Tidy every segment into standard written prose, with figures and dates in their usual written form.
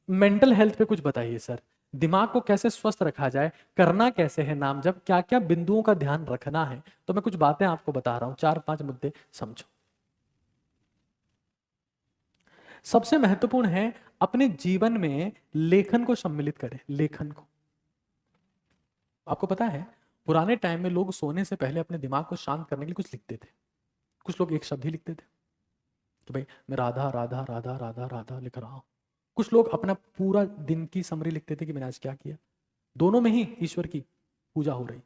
Mental health पे कुछ बताइए सर, दिमाग को कैसे स्वस्थ रखा जाए, करना कैसे है नाम जब, क्या क्या बिंदुओं का ध्यान रखना है। तो मैं कुछ बातें आपको बता रहा हूं, 4-5 मुद्दे समझो। सबसे महत्वपूर्ण है अपने जीवन में लेखन को सम्मिलित करें। लेखन को, आपको पता है पुराने टाइम में लोग सोने से पहले अपने दिमाग को शांत करने के लिए कुछ लिखते थे। कुछ लोग एक शब्द ही लिखते थे कि भाई मैं राधा राधा राधा राधा राधा लिख रहा हूं। कुछ लोग अपना पूरा दिन की समरी लिखते थे कि मैंने आज क्या किया। दोनों में ही ईश्वर की पूजा हो रही।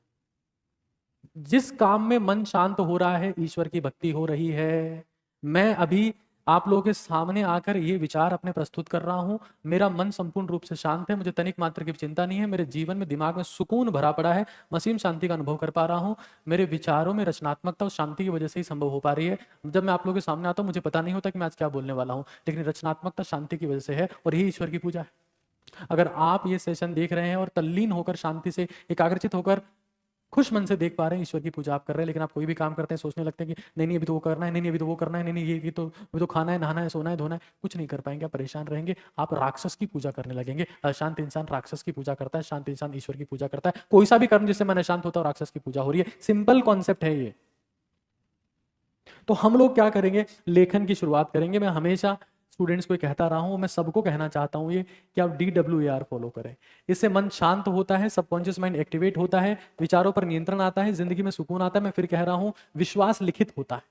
जिस काम में मन शांत हो रहा है ईश्वर की भक्ति हो रही है। मैं अभी आप लोगों के सामने आकर ये विचार अपने प्रस्तुत कर रहा हूं, मेरा मन संपूर्ण रूप से शांत है, मुझे तनिक मात्र की चिंता नहीं है, मेरे जीवन में दिमाग में सुकून भरा पड़ा है, मसीम शांति का अनुभव कर पा रहा हूं। मेरे विचारों में रचनात्मकता और शांति की वजह से ही संभव हो पा रही है। जब मैं आप लोगों के सामने आता हूं मुझे पता नहीं होता कि मैं आज क्या बोलने वाला हूं, लेकिन रचनात्मकता शांति की वजह से है और यही ईश्वर की पूजा है। अगर आप ये सेशन देख रहे हैं और तल्लीन होकर शांति से एकाग्रचित होकर खुश मन से देख पा रहे हैं ईश्वर की पूजा आप कर रहे हैं, लेकिन आप कोई भी काम करते हैं सोचने लगते हैं कि नहीं नहीं अभी तो वो करना है, नहीं नहीं अभी तो वो करना है, नहीं नहीं ये तो अभी तो खाना है, नहाना है, सोना है, धोना है, कुछ नहीं कर पाएंगे, आप परेशान रहेंगे, आप राक्षस की पूजा करने लगेंगे। अशांत इंसान राक्षस की पूजा करता है, शांत इंसान ईश्वर की पूजा करता है। कोई सा भी कर्म जिससे मन अशांत होता है राक्षस की पूजा हो रही है। सिंपल कॉन्सेप्ट है ये। तो हम लोग क्या करेंगे, लेखन की शुरुआत करेंगे। मैं हमेशा स्टूडेंट्स को कहता रहा हूं, मैं सबको कहना चाहता हूं ये कि आप DWAR फॉलो करें। इससे मन शांत होता है, सबकॉन्शियस माइंड एक्टिवेट होता है, विचारों पर नियंत्रण आता है, जिंदगी में सुकून आता है। मैं फिर कह रहा हूं, विश्वास लिखित होता है।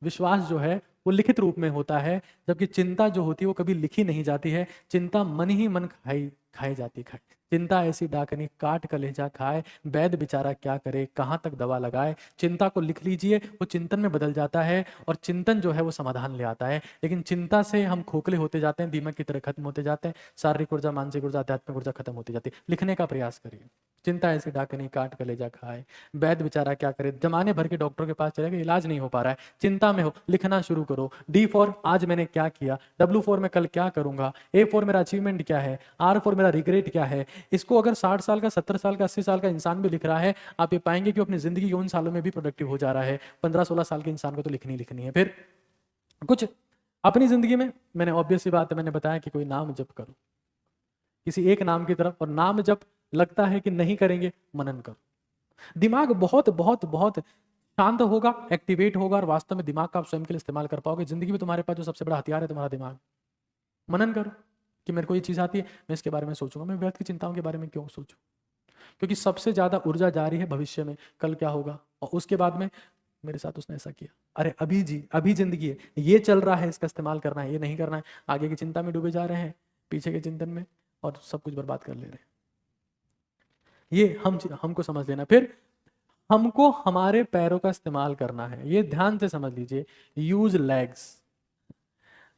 विश्वास जो है वो लिखित रूप में होता है, जबकि चिंता जो होती है वो कभी लिखी नहीं जाती है। चिंता मन ही मन खाई जाती है। चिंता ऐसी डाकनी काट कलेजा खाए, वैद्य बेचारा क्या करे, कहाँ तक दवा लगाए। चिंता को लिख लीजिए, वो चिंतन में बदल जाता है और चिंतन जो है वो समाधान ले आता है। लेकिन चिंता से हम खोखले होते जाते हैं, दीमक की तरह खत्म होते जाते हैं, शारीरिक ऊर्जा, मानसिक ऊर्जा, आध्यात्मिक ऊर्जा खत्म होती जाती है। लिखने का प्रयास करिए। चिंता ऐसी डाकनी काट कलेजा खाए, वैद्य बेचारा क्या करे, जमाने भर के डॉक्टर के पास चले गए, इलाज नहीं हो पा रहा है, चिंता में हो, लिखना शुरू करो। D फॉर आज मैंने क्या किया, W फॉर मैं कल क्या करूंगा, A फॉर मेरा अचीवमेंट क्या है, R फॉर मेरा रिग्रेट क्या है। इसको अगर 60 साल का, 70 साल का, 80 साल का इंसान भी लिख रहा है, आप ये पाएंगे कि वो अपनी जिंदगी के उन सालों में भी प्रोडक्टिव हो जा रहा है। 15-16 साल के इंसान को तो लिखनी है। फिर कुछ अपनी जिंदगी में, मैंने ऑब्वियस सी बात है, मैंने बताया कि कोई नाम जप करो किसी एक नाम की तरफ, और नाम जप लगता है कि नहीं करेंगे, मनन करो। दिमाग बहुत बहुत बहुत शांत होगा, एक्टिवेट होगा, और वास्तव में दिमाग का आप स्वयं के लिए इस्तेमाल कर पाओगे। जिंदगी में तुम्हारे पास जो सबसे बड़ा हथियार है तुम्हारा दिमाग। मनन करो कि मेरे को ये चीज आती है, मैं इसके बारे में सोचूंगा, मैं व्यर्थ की चिंताओं के बारे में क्यों सोचूं, क्योंकि सबसे ज्यादा ऊर्जा जा रही है भविष्य में, कल क्या होगा, और उसके बाद में मेरे साथ उसने ऐसा किया, अरे अभी जी अभी जिंदगी है, ये चल रहा है, इसका इस्तेमाल करना है, ये नहीं करना है। आगे की चिंता में डूबे जा रहे हैं, पीछे के चिंतन में, और सब कुछ बर्बाद कर ले रहे हैं। ये हमको समझ लेना। फिर हमको हमारे पैरों का इस्तेमाल करना है, ये ध्यान से समझ लीजिए। Use legs.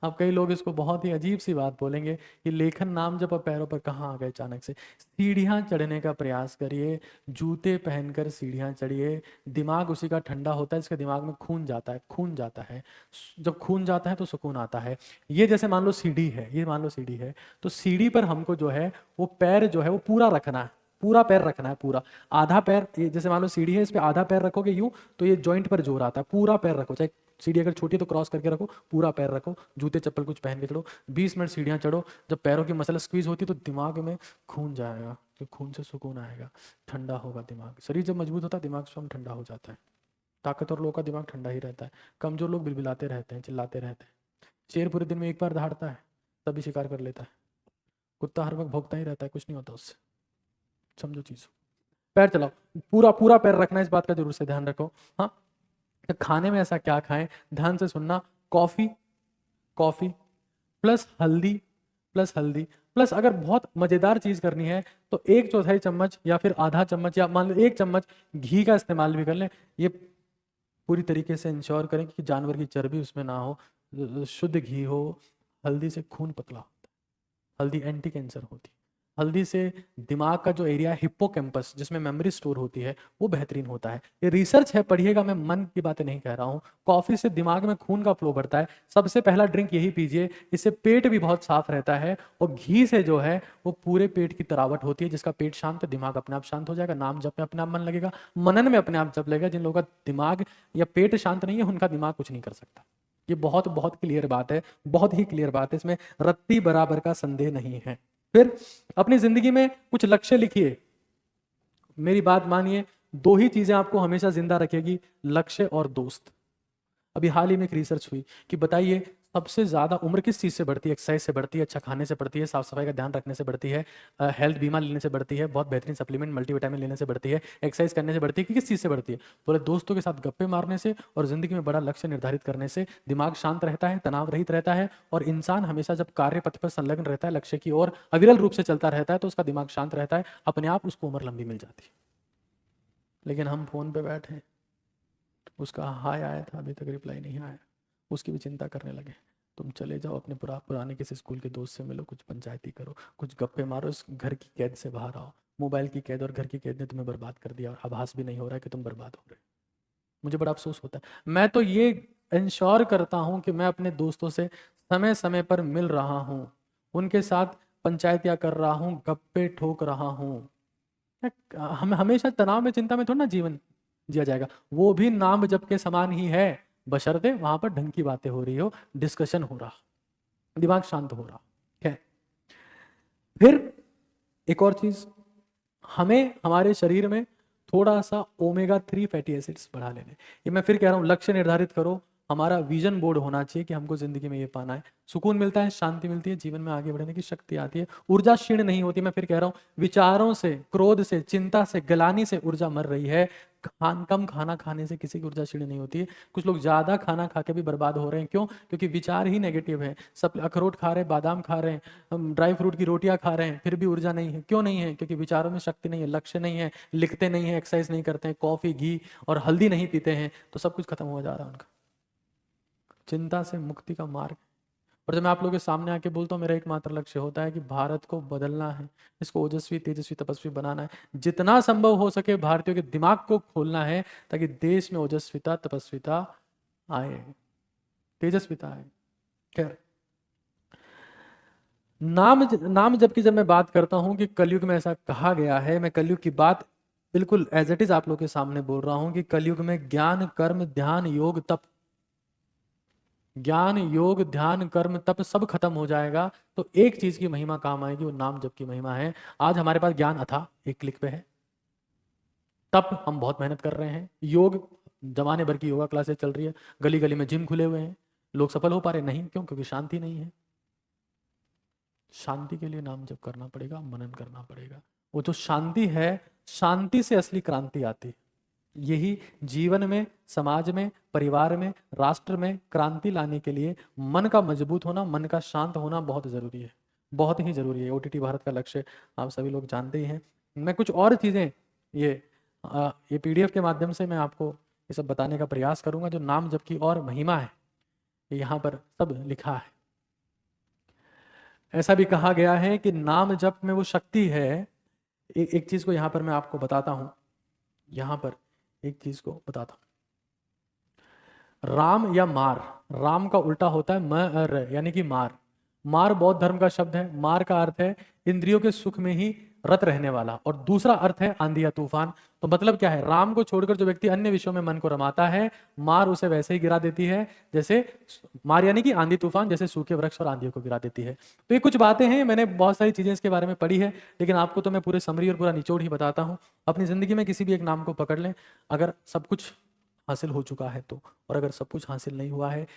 अब कई लोग इसको बहुत ही अजीब सी बात बोलेंगे कि लेखन नाम जब पैरों पर कहाँ आ गए अचानक से। सीढ़ियाँ चढ़ने का प्रयास करिए, जूते पहनकर सीढ़ियाँ चढ़िए। दिमाग उसी का ठंडा होता है, इसके दिमाग में खून जाता है, खून जाता है। जब खून जाता है तो सुकून आता है। ये जैसे मान लो सीढ़ी है, ये मान लो सीढ़ी है, तो सीढ़ी पर हमको जो है वो पैर जो है वो पूरा रखना है, पूरा पैर रखना है, पूरा। आधा पैर, ये जैसे मान लो सीढ़ी है, इस पे आधा पैर रखोगे यूं तो ये जॉइंट पर जोर आता है। पूरा पैर रखो, चाहे सीढ़ी अगर छोटी है तो क्रॉस करके रखो, पूरा पैर रखो, जूते चप्पल कुछ पहन के चढ़ो। 20 मिनट सीढ़ियाँ चढ़ो। जब पैरों की मसल स्क्वीज होती है तो दिमाग में खून जाएगा, तो खून से सुकून आएगा, ठंडा होगा दिमाग। शरीर जब मजबूत होता है दिमाग स्वयं ठंडा हो जाता है। ताकतवर लोगों का दिमाग ठंडा ही रहता है, कमजोर लोग बिलबिलाते रहते हैं, चिल्लाते रहते हैं। शेर पूरे दिन में एक बार दहाड़ता है, तभी शिकार कर लेता है। कुत्ता हर वक्त भौंकता ही रहता है, कुछ नहीं होता उससे। समझो चीज। पैर चलाओ, पूरा पूरा पैर रखना, इस बात का जरूर से ध्यान रखो। हाँ, तो खाने में ऐसा क्या खाएं, ध्यान से सुनना। कॉफी, कॉफी प्लस हल्दी, प्लस हल्दी प्लस अगर बहुत मजेदार चीज करनी है तो 1/4 चम्मच या फिर आधा चम्मच या मान लो 1 चम्मच घी का इस्तेमाल भी कर लें। ये पूरी तरीके से इंश्योर करें कि जानवर की चर्बी उसमें ना हो, शुद्ध घी हो। हल्दी से खून पतला होता है, हल्दी एंटी कैंसर होती है। हल्दी से दिमाग का जो एरिया है हिप्पोकैम्पस, जिसमें मेमोरी स्टोर होती है, वो बेहतरीन होता है। ये रिसर्च है, पढ़िएगा, मैं मन की बातें नहीं कह रहा हूँ। कॉफी से दिमाग में खून का फ्लो बढ़ता है। सबसे पहला ड्रिंक यही पीजिए, इससे पेट भी बहुत साफ रहता है। और घी से जो है वो पूरे पेट की तरावट होती है, जिसका पेट शांत है, दिमाग अपने आप शांत हो जाएगा। नाम जप में अपने आप मन लगेगा, मनन में अपने आप जप लगेगा। जिन लोगों का दिमाग या पेट शांत नहीं है उनका दिमाग कुछ नहीं कर सकता। ये बहुत बहुत क्लियर बात है, बहुत ही क्लियर बात है, इसमें रत्ती बराबर का संदेह नहीं है। फिर अपनी जिंदगी में कुछ लक्ष्य लिखिए। मेरी बात मानिए, दो ही चीजें आपको हमेशा जिंदा रखेगी, लक्ष्य और दोस्त। अभी हाल ही में एक रिसर्च हुई कि बताइए सबसे ज्यादा उम्र किस चीज से बढ़ती है? एक्सरसाइज से बढ़ती है, अच्छा खाने से बढ़ती है, साफ सफाई का ध्यान रखने से बढ़ती है, हेल्थ बीमा लेने से बढ़ती है, बहुत बेहतरीन सप्लीमेंट मल्टीविटामिन लेने से बढ़ती है, एक्सरसाइज करने से बढ़ती है, कि किस चीज से बढ़ती है? बोले दोस्तों के साथ गप्पे मारने से और जिंदगी में बड़ा लक्ष्य निर्धारित करने से। दिमाग शांत रहता है, तनाव रहित रहता है, और इंसान हमेशा जब कार्य पथ पर संलग्न रहता है, लक्ष्य की ओर अविरल रूप से चलता रहता है, तो उसका दिमाग शांत रहता है, अपने आप उसको उम्र लंबी मिल जाती है। लेकिन हम फोन पे बैठे, उसका हाय आया था, अभी तक रिप्लाई नहीं आया, उसकी भी चिंता करने लगे। तुम चले जाओ अपने पुराने किसी स्कूल के दोस्त से मिलो, कुछ पंचायती करो, कुछ गप्पे मारो, इस घर की कैद से बाहर आओ। मोबाइल की कैद और घर की कैद ने तुम्हें बर्बाद कर दिया, और आभास भी नहीं हो रहा है कि तुम बर्बाद हो रहे हो। मुझे बड़ा अफसोस होता है। मैं तो ये इंश्योर करता हूँ कि मैं अपने दोस्तों से समय समय पर मिल रहा हूँ, उनके साथ पंचायतियाँ कर रहा हूँ, गप्पे ठोक रहा हूँ। हम हमेशा तनाव में, चिंता में थोड़ा ना जीवन जिया जाएगा। वो भी नाम जप के समान ही है, बशर्ते वहां पर ढंग की बातें हो रही हो, डिस्कशन हो रहा, दिमाग शांत हो रहा है। फिर एक और चीज, हमें हमारे शरीर में थोड़ा सा ओमेगा 3 फैटी एसिड्स बढ़ा लेने। ये मैं फिर कह रहा हूँ, लक्ष्य निर्धारित करो, हमारा विजन बोर्ड होना चाहिए कि हमको जिंदगी में ये पाना है। सुकून मिलता है, शांति मिलती है, जीवन में आगे बढ़ने की शक्ति आती है, ऊर्जा क्षीण नहीं होती। मैं फिर कह रहा हूँ, विचारों से, क्रोध से, चिंता से, ग्लानि से ऊर्जा मर रही है। कम खाना खाने से किसी की ऊर्जा क्षीण नहीं होती है। कुछ लोग ज्यादा खाना खा के भी बर्बाद हो रहे हैं। क्यों? क्योंकि विचार ही नेगेटिव है। सब अखरोट खा रहे हैं, बादाम खा रहे हैं, हम ड्राई फ्रूट की रोटियां खा रहे हैं, फिर भी ऊर्जा नहीं है। क्यों नहीं है? क्योंकि विचारों में शक्ति नहीं है, लक्ष्य नहीं है, लिखते नहीं है, एक्सरसाइज नहीं करते हैं, कॉफी, घी और हल्दी नहीं पीते हैं, तो सब कुछ खत्म हो जा रहा है उनका। चिंता से मुक्ति का मार्ग। और जब मैं आप लोगों के सामने आके बोलता हूँ, मेरा एकमात्र लक्ष्य होता है कि भारत को बदलना है, इसको ओजस्वी, तेजस्वी, तपस्वी बनाना है। जितना संभव हो सके भारतीयों के दिमाग को खोलना है, ताकि देश में ओजस्विता, तपस्विता आए, तेजस्विता आए। खैर, नाम जबकि जब मैं बात करता हूं कि कलयुग में ऐसा कहा गया है, मैं कलयुग की बात बिल्कुल एज इट इज आप लोग के सामने बोल रहा हूं कि कलयुग में ज्ञान, कर्म, ध्यान, योग, तप, ज्ञान, योग, ध्यान, कर्म, तप सब खत्म हो जाएगा, तो एक चीज की महिमा काम आएगी, वो नाम जप की महिमा है। आज हमारे पास ज्ञान अथा एक क्लिक पे है, तप हम बहुत मेहनत कर रहे हैं, योग जमाने भर की योगा क्लासेस चल रही है, गली गली में जिम खुले हुए हैं, लोग सफल हो पा रहे नहीं। क्यों? क्योंकि शांति नहीं है। शांति के लिए नाम जप करना पड़ेगा, मनन करना पड़ेगा। वो जो शांति है, शांति से असली क्रांति आती है। यही जीवन में, समाज में, परिवार में, राष्ट्र में क्रांति लाने के लिए मन का मजबूत होना, मन का शांत होना बहुत जरूरी है, बहुत ही जरूरी है। ओटीटी भारत का लक्ष्य आप सभी लोग जानते ही हैं। मैं कुछ और चीजें ये पीडीएफ के माध्यम से मैं आपको ये सब बताने का प्रयास करूंगा, जो नाम जप की और महिमा है, यहाँ पर सब लिखा है। ऐसा भी कहा गया है कि नाम जप में वो शक्ति है। एक चीज को यहाँ पर मैं आपको बताता हूं, यहाँ पर एक चीज को बताता हूं। राम या मार, राम का उल्टा होता है मर, यानी कि मार। मार बौद्ध धर्म का शब्द है। मार का अर्थ है इंद्रियों के सुख में ही रत रहने वाला, और दूसरा अर्थ है आंधी या तूफान। तो मतलब क्या है? राम को छोड़कर जो व्यक्ति अन्य विषयों में मन को रमाता है, मार उसे वैसे ही गिरा देती है जैसे, मार यानी कि आंधी तूफान, जैसे सूखे वृक्ष और आंधियों को गिरा देती है। तो ये कुछ बातें हैं, मैंने बहुत सारी चीजें इसके बारे में पढ़ी है, लेकिन आपको तो मैं पूरे समरी और पूरा निचोड़ ही बताता हूँ। अपनी जिंदगी में किसी भी एक नाम को पकड़ लें, अगर सब कुछ हासिल हो चुका है तो, और अगर सब कुछ हासिल नहीं हुआ है,